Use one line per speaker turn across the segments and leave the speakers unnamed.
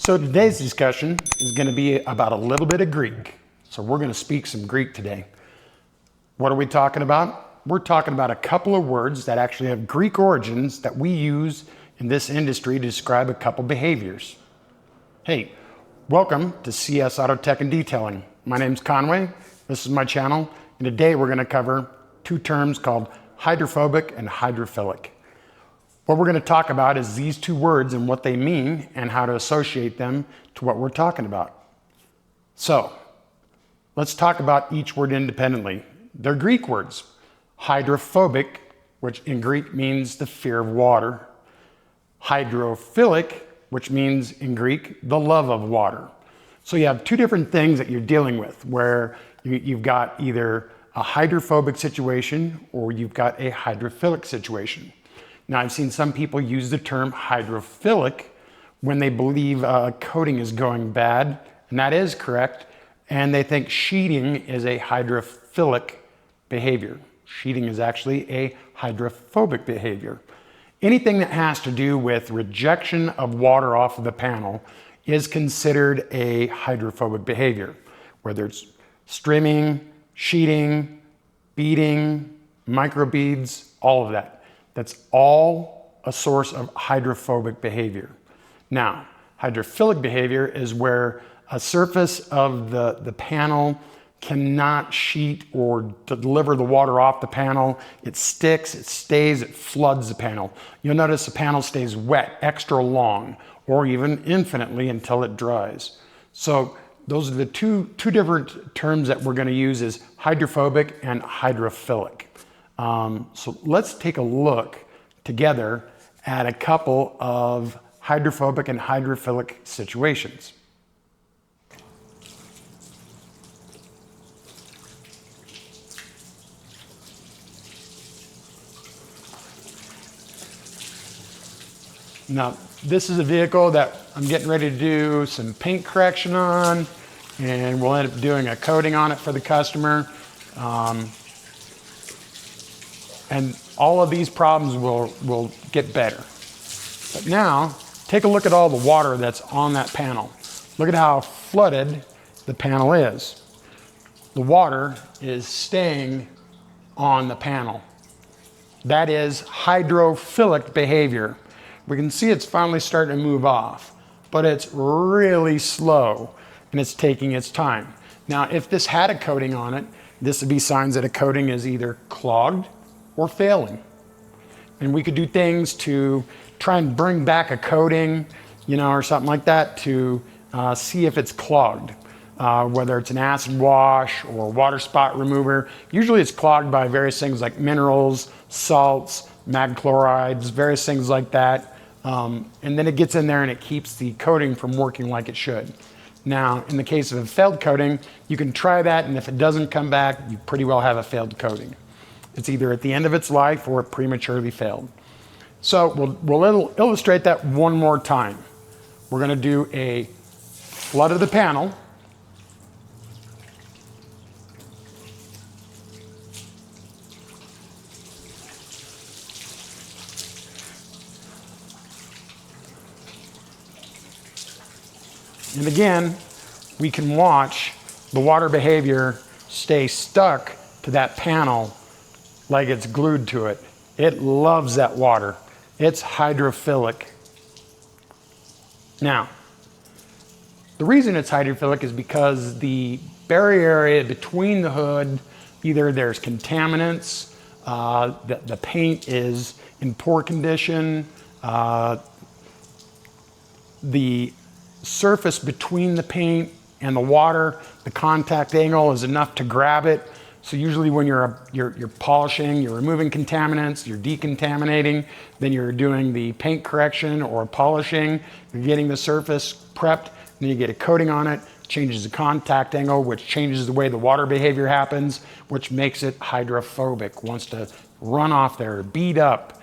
So today's discussion is going to be about a little bit of Greek. So we're going to speak some Greek today. What are we talking about? We're talking about a couple of words that actually have Greek origins that we use in this industry to describe a couple behaviors. Hey, welcome to CS Auto Tech and Detailing. My name's Conway. This is my channel. And today we're going to cover two terms called hydrophobic and hydrophilic. What we're going to talk about is these two words and what they mean and how to associate them to what we're talking about. So let's talk about each word independently. They're Greek words. Hydrophobic, which in Greek means the fear of water. Hydrophilic, which means in Greek, the love of water. So you have two different things that you're dealing with where you've got either a hydrophobic situation or you've got a hydrophilic situation. Now, I've seen some people use the term hydrophilic when they believe coating is going bad, and that is correct, and they think sheeting is a hydrophilic behavior. Sheeting is actually a hydrophobic behavior. Anything that has to do with rejection of water off of the panel is considered a hydrophobic behavior, whether it's streaming, sheeting, beading, microbeads, all of that. That's all a source of hydrophobic behavior. Now, hydrophilic behavior is where a surface of the panel cannot sheet or deliver the water off the panel. It sticks, it stays, it floods the panel. You'll notice the panel stays wet extra long or even infinitely until it dries. So those are the two different terms that we're going to use is hydrophobic and hydrophilic. So let's take a look together at a couple of hydrophobic and hydrophilic situations. Now, this is a vehicle that I'm getting ready to do some paint correction on, and we'll end up doing a coating on it for the customer. And all of these problems will get better. But now, take a look at all the water that's on that panel. Look at how flooded the panel is. The water is staying on the panel. That is hydrophilic behavior. We can see it's finally starting to move off, but it's really slow and it's taking its time. Now, if this had a coating on it, this would be signs that a coating is either clogged or failing. And we could do things to try and bring back a coating, or something like that to see if it's clogged. Whether it's an acid wash or water spot remover. Usually it's clogged by various things like minerals, salts, mag chlorides, various things like that. And then it gets in there and it keeps the coating from working like it should. Now, in the case of a failed coating, you can try that, and if it doesn't come back, you pretty well have a failed coating. It's either at the end of its life or it prematurely failed. So we'll illustrate that one more time. We're going to do a flood of the panel. And again, we can watch the water behavior stay stuck to that panel like it's glued to it. It loves that water. It's hydrophilic. Now, the reason it's hydrophilic is because the barrier area between the hood, either there's contaminants, the paint is in poor condition, the surface between the paint and the water, the contact angle is enough to grab it. So usually when you're polishing, you're removing contaminants, you're decontaminating, then you're doing the paint correction or polishing, you're getting the surface prepped, then you get a coating on it, changes the contact angle, which changes the way the water behavior happens, which makes it hydrophobic, wants to run off there, bead up,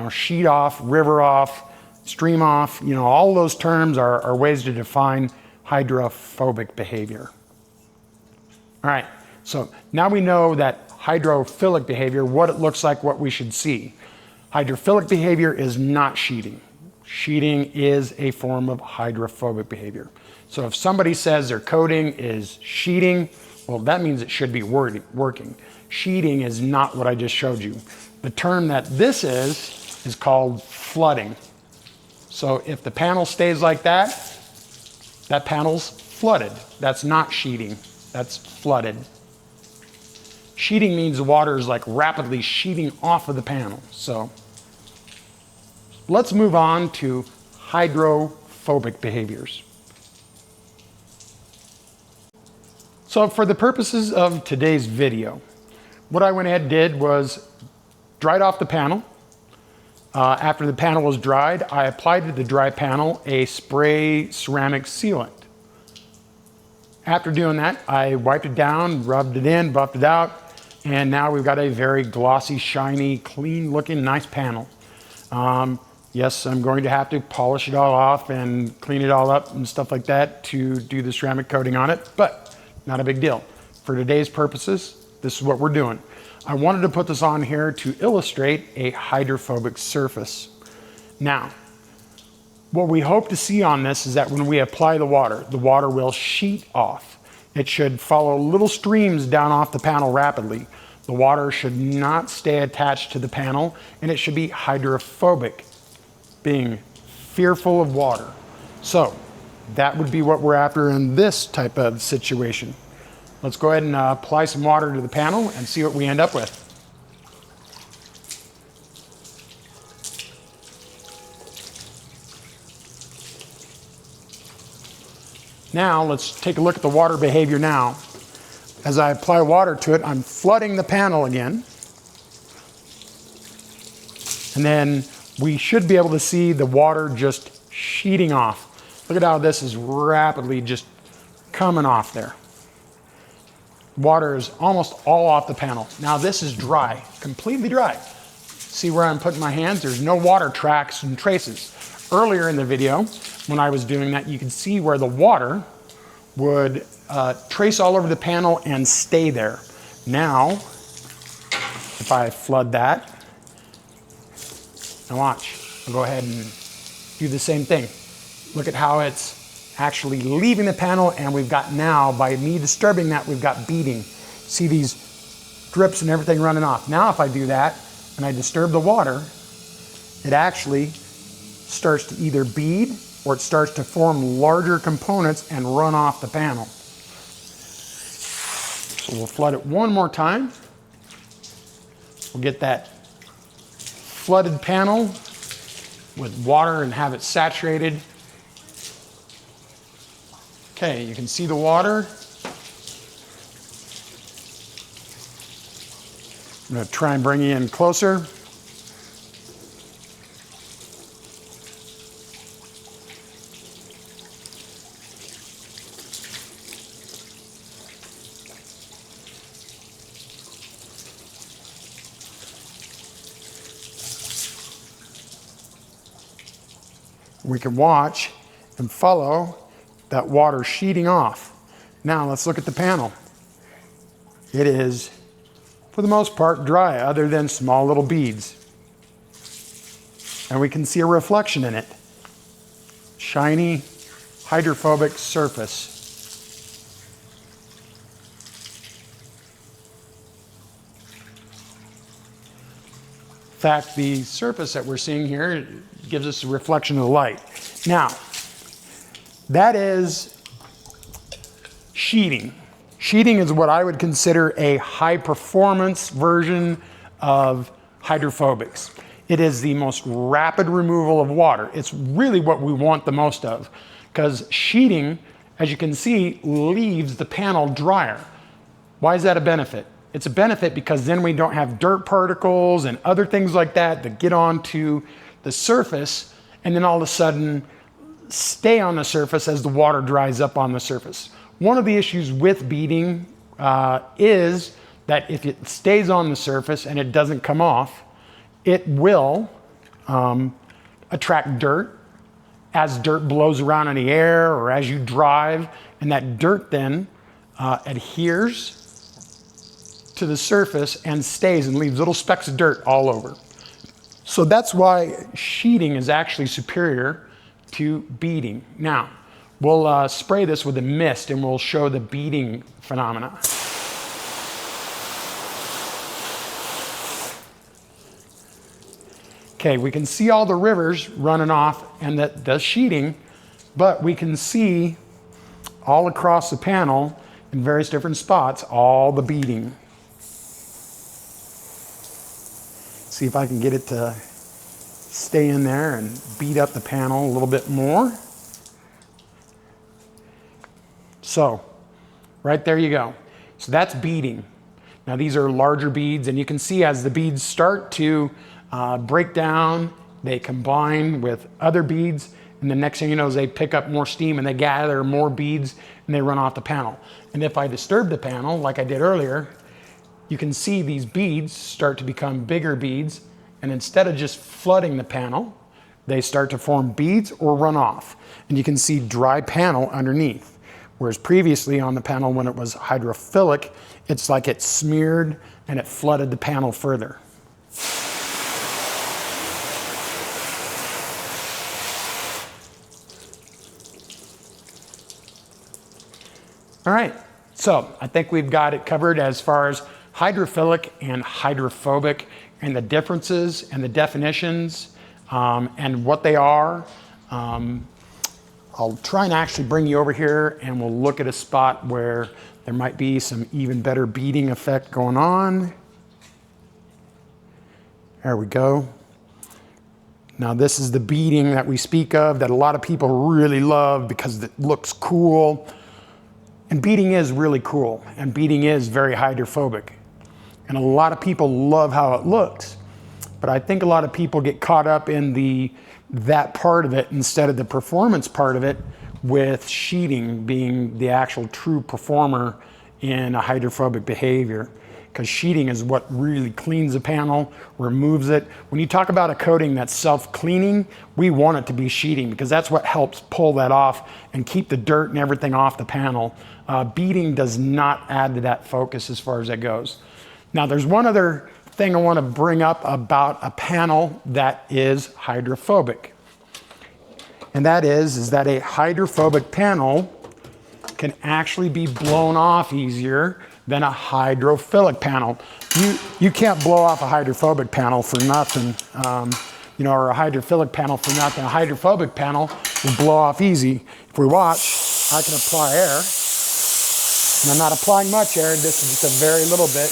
sheet off, river off, stream off, all those terms are ways to define hydrophobic behavior. All right. So now we know that hydrophilic behavior, what it looks like, what we should see. Hydrophilic behavior is not sheeting. Sheeting is a form of hydrophobic behavior. So if somebody says their coating is sheeting, well, that means it should be working. Sheeting is not what I just showed you. The term that this is called flooding. So if the panel stays like that, that panel's flooded. That's not sheeting, that's flooded. Sheeting means the water is like rapidly sheeting off of the panel. So let's move on to hydrophobic behaviors. So for the purposes of today's video, what I went ahead and did was dried off the panel. After the panel was dried, I applied to the dry panel a spray ceramic sealant. After doing that, I wiped it down, rubbed it in, buffed it out, and now we've got a very glossy, shiny, clean looking, nice panel. Yes, I'm going to have to polish it all off and clean it all up and stuff like that to do the ceramic coating on it, but not a big deal. For today's purposes, this is what we're doing. I wanted to put this on here to illustrate a hydrophobic surface. Now, what we hope to see on this is that when we apply the water will sheet off. It should follow little streams down off the panel rapidly. The water should not stay attached to the panel, and it should be hydrophobic, being fearful of water. So that would be what we're after in this type of situation. Let's go ahead and apply some water to the panel and see what we end up with. Now let's take a look at the water behavior now. As I apply water to it, I'm flooding the panel again. And then we should be able to see the water just sheeting off. Look at how this is rapidly just coming off there. Water is almost all off the panel. Now this is dry, completely dry. See where I'm putting my hands? There's no water tracks and traces. Earlier in the video, when I was doing that, you could see where the water would trace all over the panel and stay there. Now, if I flood that, now watch, I'll go ahead and do the same thing. Look at how it's actually leaving the panel, and we've got now, by me disturbing that, we've got beading. See these drips and everything running off. Now if I do that and I disturb the water, it actually starts to either bead or it starts to form larger components and run off the panel. So we'll flood it one more time. We'll get that flooded panel with water and have it saturated. Okay, you can see the water. I'm going to try and bring you in closer. We can watch and follow that water sheeting off. Now let's look at the panel. It is, for the most part, dry, other than small little beads. And we can see a reflection in it. Shiny, hydrophobic surface. In fact, the surface that we're seeing here gives us a reflection of the light. Now, that is sheeting. Sheeting is what I would consider a high performance version of hydrophobics. It is the most rapid removal of water. It's really what we want the most of, because sheeting, as you can see, leaves the panel drier. Why is that a benefit? It's a benefit because then we don't have dirt particles and other things like that that get onto the surface and then all of a sudden stay on the surface as the water dries up on the surface. One of the issues with beading is that if it stays on the surface and it doesn't come off, it will attract dirt as dirt blows around in the air or as you drive, and that dirt then adheres to the surface and stays and leaves little specks of dirt all over. So that's why sheeting is actually superior to beading. Now, we'll spray this with a mist and we'll show the beading phenomena. Okay, we can see all the rivers running off and the sheeting, but we can see all across the panel in various different spots, all the beading. See if I can get it to stay in there and beat up the panel a little bit more. So, right there you go. So that's beading. Now these are larger beads, and you can see as the beads start to break down, they combine with other beads, and the next thing you know is they pick up more steam and they gather more beads and they run off the panel. And if I disturb the panel, like I did earlier, you can see these beads start to become bigger beads, and instead of just flooding the panel, they start to form beads or run off. And you can see dry panel underneath. Whereas previously on the panel, when it was hydrophilic, it's like it smeared and it flooded the panel further. All right, so I think we've got it covered as far as hydrophilic and hydrophobic and the differences and the definitions and what they are. I'll try and actually bring you over here and we'll look at a spot where there might be some even better beading effect going on. There we go. Now this is the beading that we speak of that a lot of people really love because it looks cool. And beading is really cool, and beading is very hydrophobic. And a lot of people love how it looks. But I think a lot of people get caught up in that part of it instead of the performance part of it, with sheeting being the actual true performer in a hydrophobic behavior. Because sheeting is what really cleans the panel, removes it. When you talk about a coating that's self-cleaning, we want it to be sheeting because that's what helps pull that off and keep the dirt and everything off the panel. Beading does not add to that focus as far as that goes. Now there's one other thing I want to bring up about a panel that is hydrophobic. And that is that a hydrophobic panel can actually be blown off easier than a hydrophilic panel. You can't blow off a hydrophobic panel for nothing, or a hydrophilic panel for nothing. A hydrophobic panel will blow off easy. If we watch, I can apply air. And I'm not applying much air, this is just a very little bit.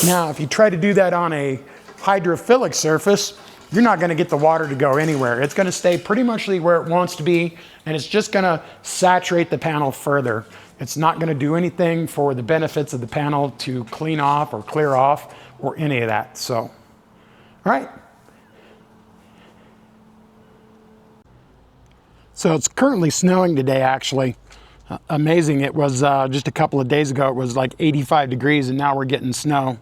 Now, if you try to do that on a hydrophilic surface, you're not going to get the water to go anywhere. It's going to stay pretty much where it wants to be, and it's just going to saturate the panel further. It's not going to do anything for the benefits of the panel to clean off or clear off or any of that. So, all right. So it's currently snowing today, actually. Amazing. It was just a couple of days ago, it was like 85 degrees, and now we're getting snow.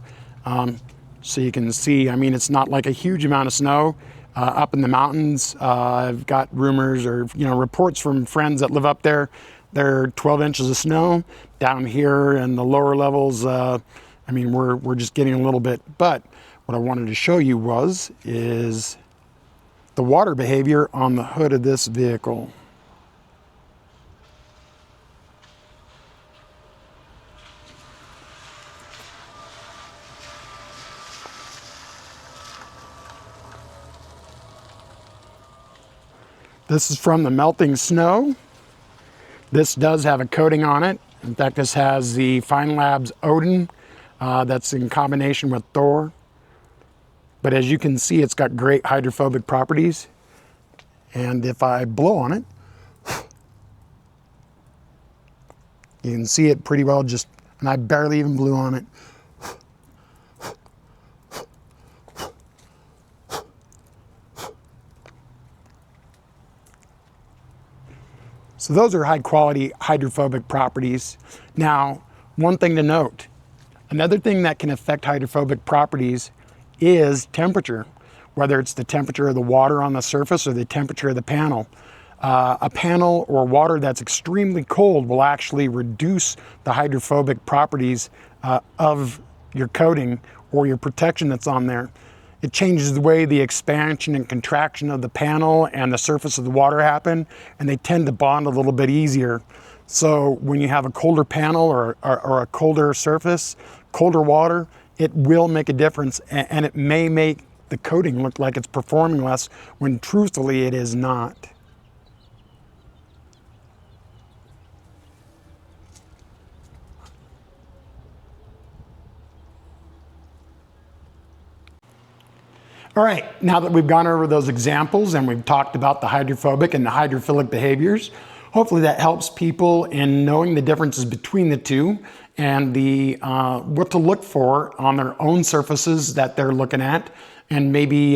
So you can see, I mean, it's not like a huge amount of snow up in the mountains. I've got rumors or, reports from friends that live up there. There are 12 inches of snow. Down here in the lower levels, I mean, we're just getting a little bit. But what I wanted to show you is the water behavior on the hood of this vehicle. This is from the melting snow. This does have a coating on it. In fact, this has the Fine Labs Odin that's in combination with Thor. But as you can see, it's got great hydrophobic properties. And if I blow on it, you can see it pretty well and I barely even blew on it. So those are high quality hydrophobic properties. Now, one thing to note, another thing that can affect hydrophobic properties is temperature. whether it's the temperature of the water on the surface or the temperature of the panel. A panel or water that's extremely cold will actually reduce the hydrophobic properties of your coating or your protection that's on there. It changes the way the expansion and contraction of the panel and the surface of the water happen, and they tend to bond a little bit easier. So when you have a colder panel or a colder surface, colder water, it will make a difference, and it may make the coating look like it's performing less when truthfully it is not. All right, now that we've gone over those examples and we've talked about the hydrophobic and the hydrophilic behaviors, hopefully that helps people in knowing the differences between the two and what to look for on their own surfaces that they're looking at, and maybe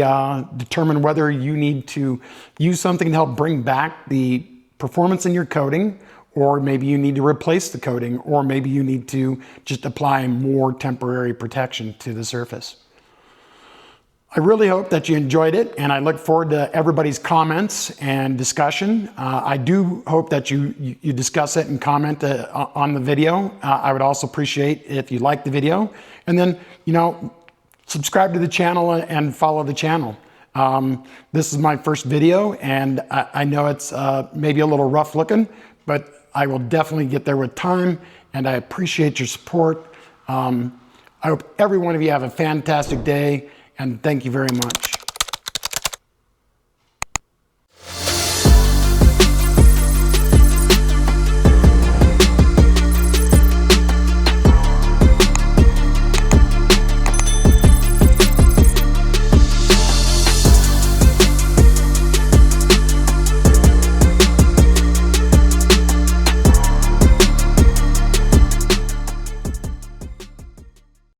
determine whether you need to use something to help bring back the performance in your coating, or maybe you need to replace the coating, or maybe you need to just apply more temporary protection to the surface. I really hope that you enjoyed it, and I look forward to everybody's comments and discussion. I do hope that you discuss it and comment on the video. I would also appreciate if you like the video, and then, subscribe to the channel and follow the channel. This is my first video, and I know it's maybe a little rough looking, but I will definitely get there with time, and I appreciate your support. I hope every one of you have a fantastic day, and thank you very much.